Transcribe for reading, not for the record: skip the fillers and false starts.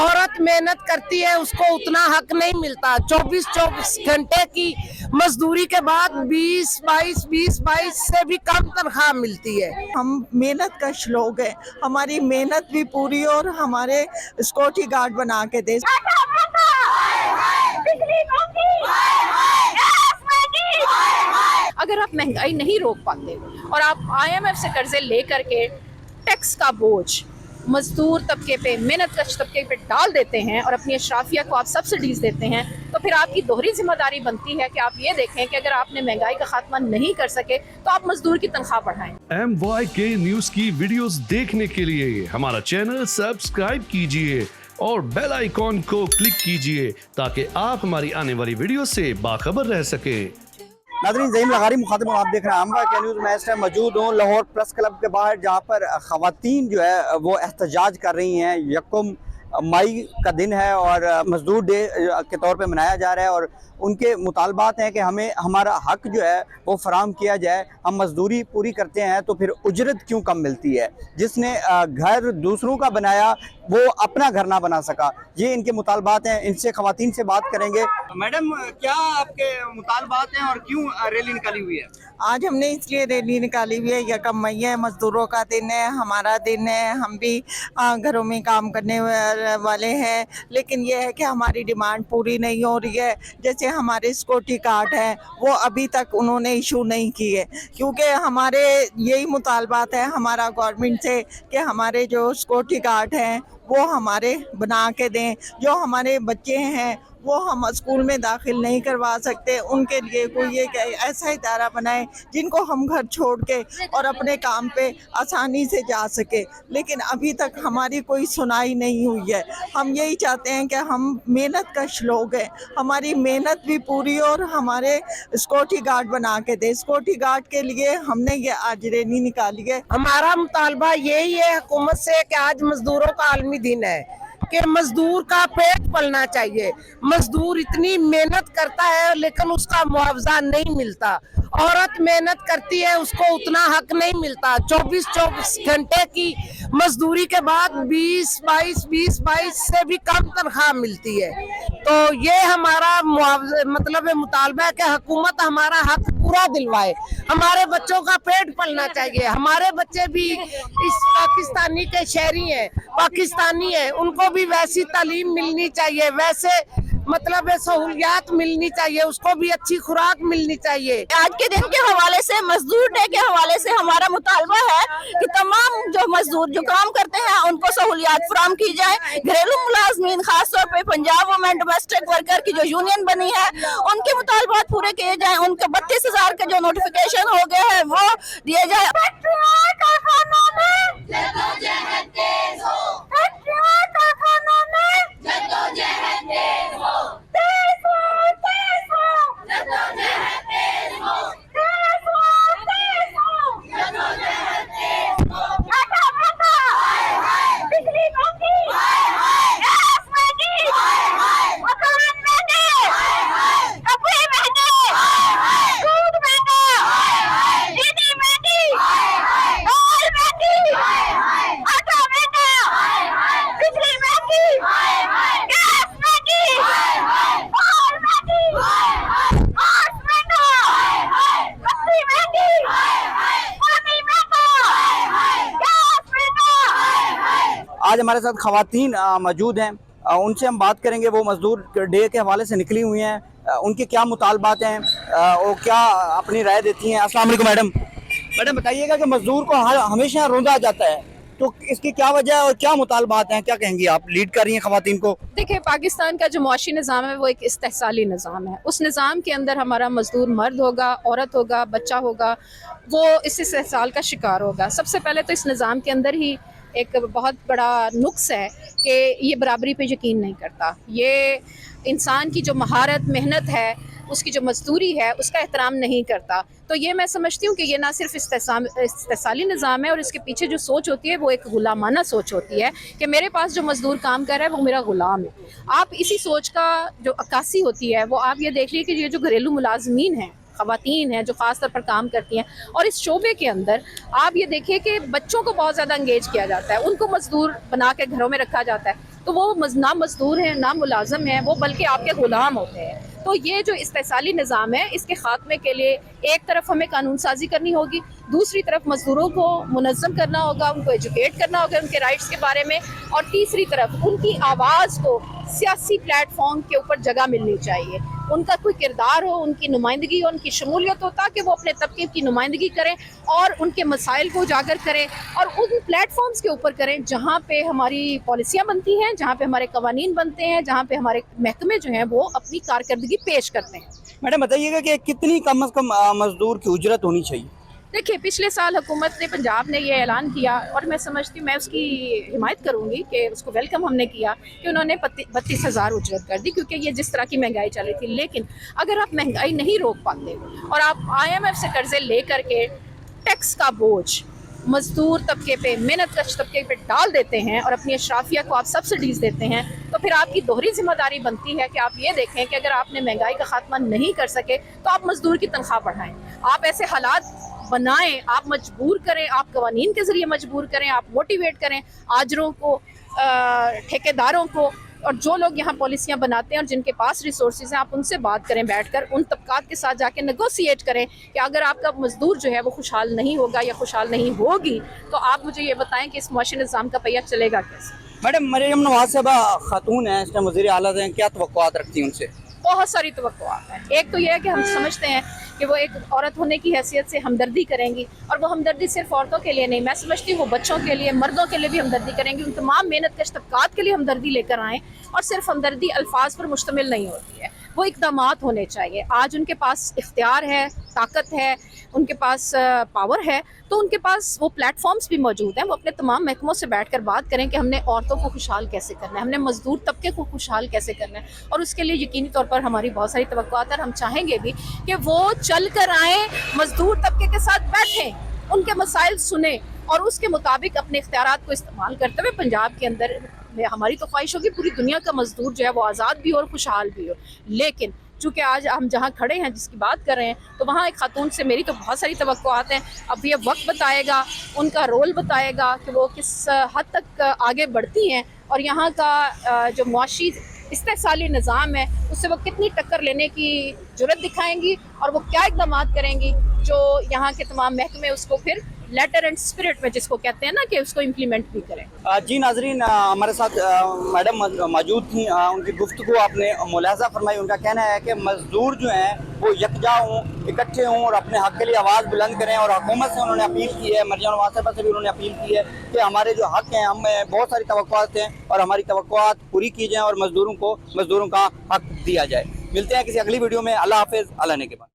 औरत मेहनत करती है उसको उतना हक नहीं मिलता। 24 घंटे की मजदूरी के बाद 20-22 से भी कम तनख्वाह मिलती है। हम मेहनत कश लोग हैं, हमारी मेहनत भी पूरी और हमारे सिक्योरिटी गार्ड बना के दे। अगर आप महंगाई नहीं रोक पाते और आप IMF से कर्जे ले करके टैक्स का बोझ मजदूर तबके पे, मेहनत कश तबके पे डाल देते हैं और अपनी अशराफिया को आप सब्सिडीज देते हैं, तो फिर आपकी दोहरी जिम्मेदारी बनती है कि आप ये देखें कि अगर आपने महंगाई का खात्मा नहीं कर सके तो आप मजदूर की तनख्वाह बढ़ाएं। MYK न्यूज की वीडियोस देखने के लिए हमारा चैनल सब्सक्राइब कीजिए और बेल आइकॉन को क्लिक कीजिए ताकि आप हमारी आने वाली वीडियो से बाखबर रह सकें। नाज़रीन, ज़हीम लगारी मुखातिब आप देख रहे हैं MYK न्यूज़। मैं इस टाइम मौजूद हूँ लाहौर प्रेस क्लब के बाहर, जहाँ पर ख़वातीन जो है वो एहतजाज कर रही हैं। 1 मई का दिन है और मजदूर डे के तौर पे मनाया जा रहा है और उनके मुतालबात हैं कि हमें हमारा हक जो है वो फराम किया जाए। हम मजदूरी पूरी करते हैं तो फिर उजरत क्यों कम मिलती है? जिसने घर दूसरों का बनाया वो अपना घर ना बना सका। ये इनके मुतालबात हैं, इनसे ख़वातीन से बात करेंगे। मैडम, क्या आपके मुतालबात हैं और क्यों रैली निकाली हुई है? आज हमने इसलिए रैली निकाली हुई है, 1 मई है, मजदूरों का दिन है, हमारा दिन है, हम भी घरों में काम करने वाले हैं, लेकिन ये है कि हमारी डिमांड पूरी नहीं हो रही है। जैसे हमारे सिक्योरिटी कार्ड है वो अभी तक उन्होंने इशू नहीं किए, क्योंकि हमारे यही मुतालबात है हमारा गवर्नमेंट से कि हमारे जो सिक्योरिटी कार्ड हैं वो हमारे बना के दें। जो हमारे बच्चे हैं वो हम स्कूल में दाखिल नहीं करवा सकते, उनके लिए कोई एक ऐसा इदारा बनाए जिनको हम घर छोड़ के और अपने काम पे आसानी से जा सके। लेकिन अभी तक हमारी कोई सुनाई नहीं हुई है। हम यही चाहते हैं कि हम मेहनत कश लोग हैं, हमारी मेहनत भी पूरी और हमारे सिक्योरिटी गार्ड बना के दे। सिक्योरिटी गार्ड के लिए हमने ये आज रैली निकाली है। हमारा मुतालबा यही है हुकूमत से कि आज मजदूरों का आलमी दिन है कि मजदूर का पेट पलना चाहिए। मजदूर इतनी मेहनत करता है लेकिन उसका मुआवजा नहीं मिलता। औरत मेहनत करती है उसको उतना हक नहीं मिलता। 24 घंटे की मजदूरी के बाद 20-22 से भी कम तनख्वाह मिलती है। तो ये हमारा मुतालबा है कि हुकूमत हमारा हक पूरा दिलवाए। हमारे बच्चों का पेट पलना चाहिए। हमारे बच्चे भी इस पाकिस्तानी के शहरी हैं, पाकिस्तानी हैं, उनको भी वैसी तालीम मिलनी चाहिए, वैसे सहूलियात मिलनी चाहिए, उसको भी अच्छी खुराक मिलनी चाहिए। आज के दिन के हवाले से, मजदूर डे के हवाले से हमारा मुतालबा है कि तमाम जो मजदूर जो काम करते हैं उनको सहूलियात फराम की जाए। घरेलू मुलाजमीन, खासतौर पे पंजाब वुमेन डोमेस्टिक वर्कर की जो यूनियन बनी है उनके मुतालबात पूरे किए जाए। उनके 32,000 के जो नोटिफिकेशन हो गए हैं वो दिए जाए। आज हमारे साथ ख़वातीन मौजूद हैं, उनसे हम बात करेंगे। वो मजदूर डे के हवाले से निकली हुई हैं, उनके क्या मुतालबात हैं और क्या अपनी राय देती हैं। अस्सलाम वालेकुम मैडम। मैडम बताइएगा कि मजदूर को हमेशा रोंदा जाता है, तो इसकी क्या वजह है और क्या मुतालबात हैं, क्या कहेंगी आप? लीड कर रही हैं ख़वातीन को। देखिए, पाकिस्तान का जो मुआशी निज़ाम है वो एक इस्तेहसाली निज़ाम है। उस निज़ाम के अंदर हमारा मजदूर मर्द होगा, औरत होगा, बच्चा होगा, वो इस इस्तेहसाल का शिकार होगा। सबसे पहले तो इस निज़ाम के अंदर ही एक बहुत बड़ा नुक्स है कि ये बराबरी पे यकीन नहीं करता। ये इंसान की जो महारत, मेहनत है, उसकी जो मजदूरी है, उसका एहतराम नहीं करता। तो ये मैं समझती हूँ कि ये ना सिर्फ इस्तेहसाली निज़ाम है और इसके पीछे जो सोच होती है वो एक गुलामाना सोच होती है कि मेरे पास जो मजदूर काम कर रहा है वो मेरा गुलाम है। आप इसी सोच का जो अक्कासी होती है वो आप ये देख लीजिए कि ये जो घरेलू मुलाजमीन हैं, ख़वातीन हैं जो ख़ास तौर पर काम करती हैं, और इस शोबे के अंदर आप ये देखिए कि बच्चों को बहुत ज़्यादा इंगेज किया जाता है, उनको मजदूर बना के घरों में रखा जाता है। तो वो ना मजदूर हैं ना मुलाजम हैं, वो बल्कि आपके गुलाम होते हैं। तो ये जो इस्तेसाली निज़ाम है, इसके ख़ात्मे के लिए एक तरफ हमें कानून साजी करनी होगी, दूसरी तरफ मज़दूरों को मुनज़्ज़म करना होगा, उनको एजुकेट करना होगा उनके राइट्स के बारे में, और तीसरी तरफ उनकी आवाज़ को सियासी प्लेटफॉर्म के ऊपर जगह मिलनी चाहिए, उनका कोई किरदार हो, उनकी नुमाइंदगी हो, उनकी शमूलियत हो, ताकि वो अपने तबके की नुमाइंदगी करें और उनके मसाइल को उजागर करें और उन प्लेटफॉर्म्स के ऊपर करें जहाँ पे हमारी पॉलिसियाँ बनती हैं, जहाँ पे हमारे कवानीन बनते हैं, जहाँ पे हमारे महकमे जो हैं वो अपनी कारकर्दगी पेश करते हैं। मैडम बताइएगा कि कितनी कम से कम मजदूर की उजरत होनी चाहिए? देखिए, पिछले साल हुकूमत ने पंजाब ने ये ऐलान किया और मैं समझती हूँ, मैं उसकी हिमायत करूँगी कि उसको वेलकम हमने किया कि उन्होंने 32,000 उजरत कर दी, क्योंकि ये जिस तरह की महंगाई चल रही थी। लेकिन अगर आप महंगाई नहीं रोक पाते और आप IMF से कर्जे ले करके टैक्स का बोझ मजदूर तबके पे, मेहनत कश तबके पे डाल देते हैं और अपनी अशराफिया को आप सब्सिडीज़ देते हैं, तो फिर आपकी दोहरी जिम्मेदारी बनती है कि आप ये देखें कि अगर आपने महंगाई का खात्मा नहीं कर सके तो आप मजदूर की तनख्वाह बढ़ाएं, आप ऐसे हालात बनाएं, आप मजबूर करें, आप कवानीन के ज़रिए मजबूर करें, आप मोटिवेट करें आजरों को, ठेकेदारों को, और जो लोग यहाँ पॉलिसियाँ बनाते हैं और जिनके पास रिसोर्सेज हैं, आप उनसे बात करें बैठकर, उन तबकात के साथ जाके नेगोशिएट करें कि अगर आपका मजदूर जो है वो खुशहाल नहीं होगा या खुशहाल नहीं होगी, तो आप मुझे ये बताएं कि इस मुआशी निज़ाम का पहिया चलेगा कैसे। मैडम मरियम नवाज साहबा खातून हैं, इस टाइम वज़ीर आला हैं, क्या तवक्कुआत रखती हैं उनसे? बहुत सारी तवक्कुआत हैं। एक तो ये है कि हम समझते हैं कि वो एक औरत होने की हैसियत से हमदर्दी करेंगी, और वो हमदर्दी सिर्फ औरतों के लिए नहीं, मैं समझती हूँ वो बच्चों के लिए, मर्दों के लिए भी हमदर्दी करेंगी, उन तमाम मेहनत कश तबकात के लिए हमदर्दी लेकर आएँ, और सिर्फ हमदर्दी अल्फाज पर मुश्तमिल नहीं होती है, वो इक़दामात होने चाहिए। आज उनके पास इख्तियार है, ताकत है, उनके पास पावर है, तो उनके पास वो प्लेटफॉर्म्स भी मौजूद हैं, वो अपने तमाम महकमों से बैठकर बात करें कि हमने औरतों को खुशहाल कैसे करना है, हमने मजदूर तबके को खुशहाल कैसे करना है, और उसके लिए यकीनी तौर पर हमारी बहुत सारी तवक्कुआत है। हम चाहेंगे भी कि वो चल कर आएँ, मजदूर तबके के साथ बैठें, उनके मसाइल सुने और उसके मुताबिक अपने इख्तियारात को इस्तेमाल करते हुए पंजाब के अंदर, हमारी तो ख्वाहिश होगी पूरी दुनिया का मजदूर जो है वो आज़ाद भी हो और खुशहाल भी हो। लेकिन चूँकि आज हम जहाँ खड़े हैं, जिसकी बात कर रहे हैं, तो वहाँ एक खातून से मेरी तो बहुत सारी तवक्कुआत हैं। अब ये वक्त बताएगा, उनका रोल बताएगा कि वो किस हद तक आगे बढ़ती हैं और यहाँ का जो मुआशी इस्तेसाली निज़ाम है उससे वो कितनी टक्कर लेने की जुर्रत दिखाएंगी, और वो क्या इक़दामात करेंगी जो यहाँ के तमाम महकमे उसको फिर लेटर एंड स्पिरिट में, जिसको कहते हैं ना, कि उसको इम्प्लीमेंट भी करें। जी नाजरीन, हमारे साथ मैडम मौजूद थी, उनकी गुफ्तगू आपने मुलाहजा फरमाई। उनका कहना है कि मजदूर जो हैं वो यकजा हों, इकट्ठे हों और अपने हक़ के लिए आवाज़ बुलंद करें, और हुकूमत से उन्होंने अपील की है, मरियम नवाज साहबा से भी उन्होंने अपील की है कि हमारे जो हक़ हैं, हमें बहुत सारी तवक्कुआत हैं और हमारी तवक्कुआत पूरी की जाएँ और मजदूरों का हक़ दिया जाए। मिलते हैं किसी अगली वीडियो में। अल्लाह हाफ़िज़। अल्लाह ने के बाद।